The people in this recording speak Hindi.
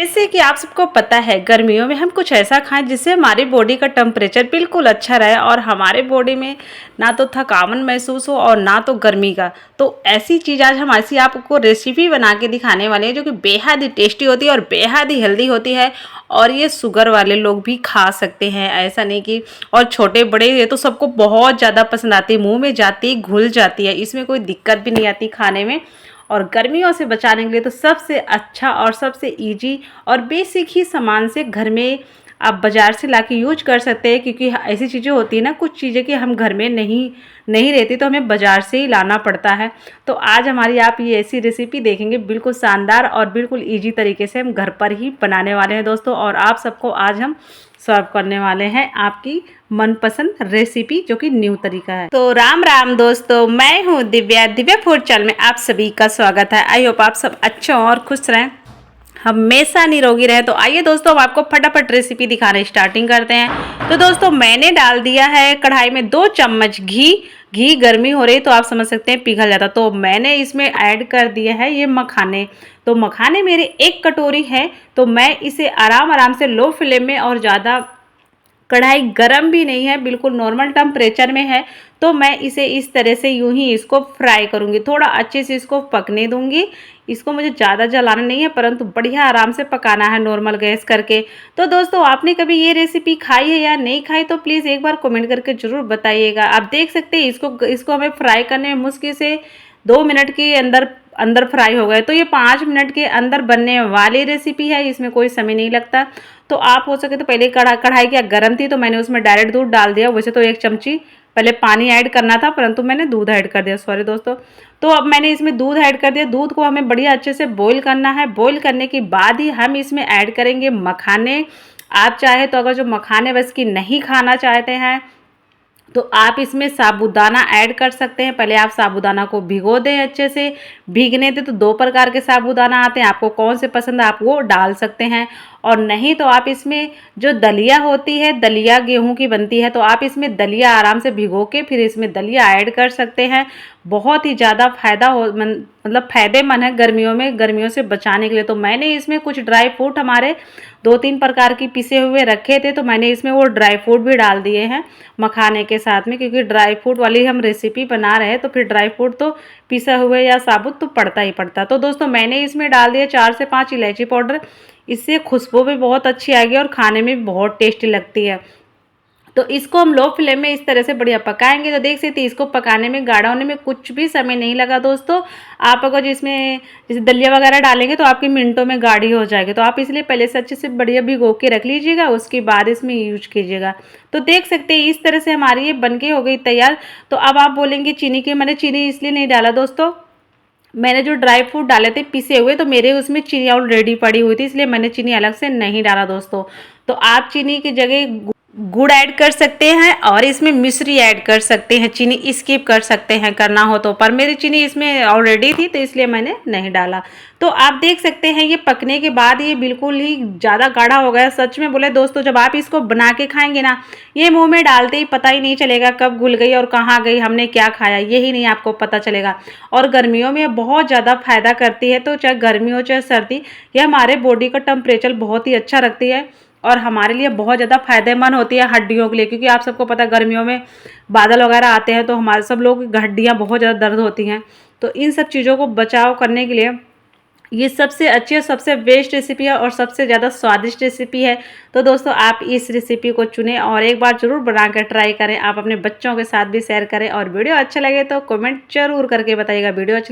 जैसे कि आप सबको पता है गर्मियों में हम कुछ ऐसा खाएं जिससे हमारी बॉडी का टेम्परेचर बिल्कुल अच्छा रहे और हमारे बॉडी में ना तो थकावट महसूस हो और ना तो गर्मी का। तो ऐसी चीज़ आज हम ऐसी आपको रेसिपी बना के दिखाने वाले हैं जो कि बेहद ही टेस्टी होती है और बेहद ही हेल्दी होती है। और ये शुगर वाले लोग भी खा सकते हैं, ऐसा नहीं कि, और छोटे बड़े ये तो सबको बहुत ज़्यादा पसंद आती है, मुँह में जाती घुल जाती है, इसमें कोई दिक्कत भी नहीं आती खाने में। और गर्मियों से बचाने के लिए तो सबसे अच्छा और सबसे इजी और बेसिक ही सामान से घर में आप बाज़ार से लाके यूज कर सकते हैं, क्योंकि ऐसी चीज़ें होती है ना, कुछ चीज़ें कि हम घर में नहीं नहीं रहती तो हमें बाज़ार से ही लाना पड़ता है। तो आज हमारी आप ये ऐसी रेसिपी देखेंगे बिल्कुल शानदार और बिल्कुल इजी तरीके से हम घर पर ही बनाने वाले हैं दोस्तों। और आप सबको आज हम सर्व करने वाले हैं आपकी मनपसंद रेसिपी जो कि न्यू तरीका है। तो राम राम दोस्तों, मैं हूँ दिव्या, दिव्या फूड चैनल में आप सभी का स्वागत है। आई होप आप सब अच्छे और खुश रहें, हमेशा निरोगी रहे। तो आइए दोस्तों, हम आपको फटाफट रेसिपी दिखाने स्टार्टिंग करते हैं। तो दोस्तों मैंने डाल दिया है कढ़ाई में 2 चम्मच घी। घी गर्मी हो रही तो आप समझ सकते हैं पिघल जाता, तो मैंने इसमें ऐड कर दिया है ये मखाने। तो मखाने मेरे 1 कटोरी है, तो मैं इसे आराम से लो फ्लेम में, और ज़्यादा कढ़ाई गरम भी नहीं है, बिल्कुल नॉर्मल टेम्परेचर में है, तो मैं इसे इस तरह से यूं ही इसको फ्राई करूंगी, थोड़ा अच्छे से इसको पकने दूंगी। इसको मुझे ज़्यादा जलाना नहीं है, परंतु बढ़िया आराम से पकाना है नॉर्मल गैस करके। तो दोस्तों आपने कभी ये रेसिपी खाई है या नहीं खाई तो प्लीज़ एक बार कमेंट करके ज़रूर बताइएगा। आप देख सकते हैं इसको हमें फ्राई करने में मुश्किल से 2 मिनट के अंदर फ्राई हो गए। तो ये 5 मिनट के अंदर बनने वाली रेसिपी है, इसमें कोई समय नहीं लगता। तो आप हो सके तो पहले कढ़ाई क्या गर्म थी तो मैंने उसमें डायरेक्ट दूध डाल दिया। वैसे तो 1 चमची पहले पानी ऐड करना था, परंतु मैंने दूध ऐड कर दिया, सॉरी दोस्तों। तो अब मैंने इसमें दूध ऐड कर दिया। दूध को हमें बढ़िया अच्छे से बॉईल करना है। बॉईल करने के बाद ही हम इसमें ऐड करेंगे मखाने। आप चाहे तो अगर जो मखाने बस की नहीं खाना चाहते हैं तो आप इसमें साबूदाना ऐड कर सकते हैं। पहले आप साबूदाना को भिगो दें अच्छे से। भीगने दें तो 2 प्रकार के साबूदाना आते हैं, आपको कौन से पसंद है आप वो डाल सकते हैं। और नहीं तो आप इसमें जो दलिया होती है, दलिया गेहूं की बनती है, तो आप इसमें दलिया आराम से भिगो के फिर इसमें दलिया ऐड कर सकते हैं। बहुत ही ज़्यादा मतलब फ़ायदेमंद है गर्मियों से बचाने के लिए। तो मैंने इसमें कुछ ड्राई फ्रूट हमारे 2-3 प्रकार की पिसे हुए रखे थे, तो मैंने इसमें वो ड्राई फ्रूट भी डाल दिए हैं मखाने के साथ में, क्योंकि ड्राई फ्रूट वाली हम रेसिपी बना रहे हैं तो फिर ड्राई फ्रूट तो पिसा हुए या साबुत तो पड़ता ही पड़ता। तो दोस्तों मैंने इसमें डाल दिया 4 से 5 इलायची पाउडर। इससे खुशबू भी बहुत अच्छी आएगी और खाने में भी बहुत टेस्टी लगती है। तो इसको हम लो फ्लेम में इस तरह से बढ़िया पकाएंगे। तो देख सकते हैं इसको पकाने में, गाढ़ा होने में कुछ भी समय नहीं लगा दोस्तों। आप अगर इसमें जैसे दलिया वगैरह डालेंगे तो आपकी मिनटों में गाढ़ी हो जाएगी, तो आप इसलिए पहले से अच्छे से बढ़िया भिगो के रख लीजिएगा, उसके बाद इसमें यूज कीजिएगा। तो देख सकते हैं इस तरह से हमारी ये बनके हो गई तैयार। तो अब आप बोलेंगे चीनी की, मैंने चीनी इसलिए नहीं डाला दोस्तों, मैंने जो ड्राई फ्रूट डाले थे पिसे हुए, तो मेरे उसमें चीनी ऑलरेडी पड़ी हुई थी, इसलिए मैंने चीनी अलग से नहीं डाला दोस्तों। तो आप चीनी की जगह गुड़ ऐड कर सकते हैं और इसमें मिश्री ऐड कर सकते हैं, चीनी स्किप कर सकते हैं करना हो तो, पर मेरी चीनी इसमें ऑलरेडी थी तो इसलिए मैंने नहीं डाला। तो आप देख सकते हैं ये पकने के बाद ये बिल्कुल ही ज़्यादा गाढ़ा हो गया। सच में बोले दोस्तों, जब आप इसको बना के खाएंगे ना, ये मुंह में डालते ही पता ही नहीं चलेगा कब घुल गई और कहाँ गई, हमने क्या खाया यही नहीं आपको पता चलेगा। और गर्मियों में बहुत ज़्यादा फायदा करती है, तो चाहे गर्मी हो चाहे सर्दी, ये हमारे बॉडी का टेम्परेचर बहुत ही अच्छा रखती है और हमारे लिए बहुत ज़्यादा फायदेमंद होती है हड्डियों के लिए, क्योंकि आप सबको पता है गर्मियों में बादल वगैरह आते हैं तो हमारे सब लोग की हड्डियाँ बहुत ज़्यादा दर्द होती हैं। तो इन सब चीज़ों को बचाव करने के लिए ये सबसे अच्छी और सबसे बेस्ट रेसिपी है और सबसे ज़्यादा स्वादिष्ट रेसिपी है। तो दोस्तों आप इस रेसिपी को चुनें और एक बार ज़रूर बना कर ट्राई करें। आप अपने बच्चों के साथ भी शेयर करें और वीडियो अच्छा लगे तो कमेंट जरूर करके बताइएगा। वीडियो अच्छी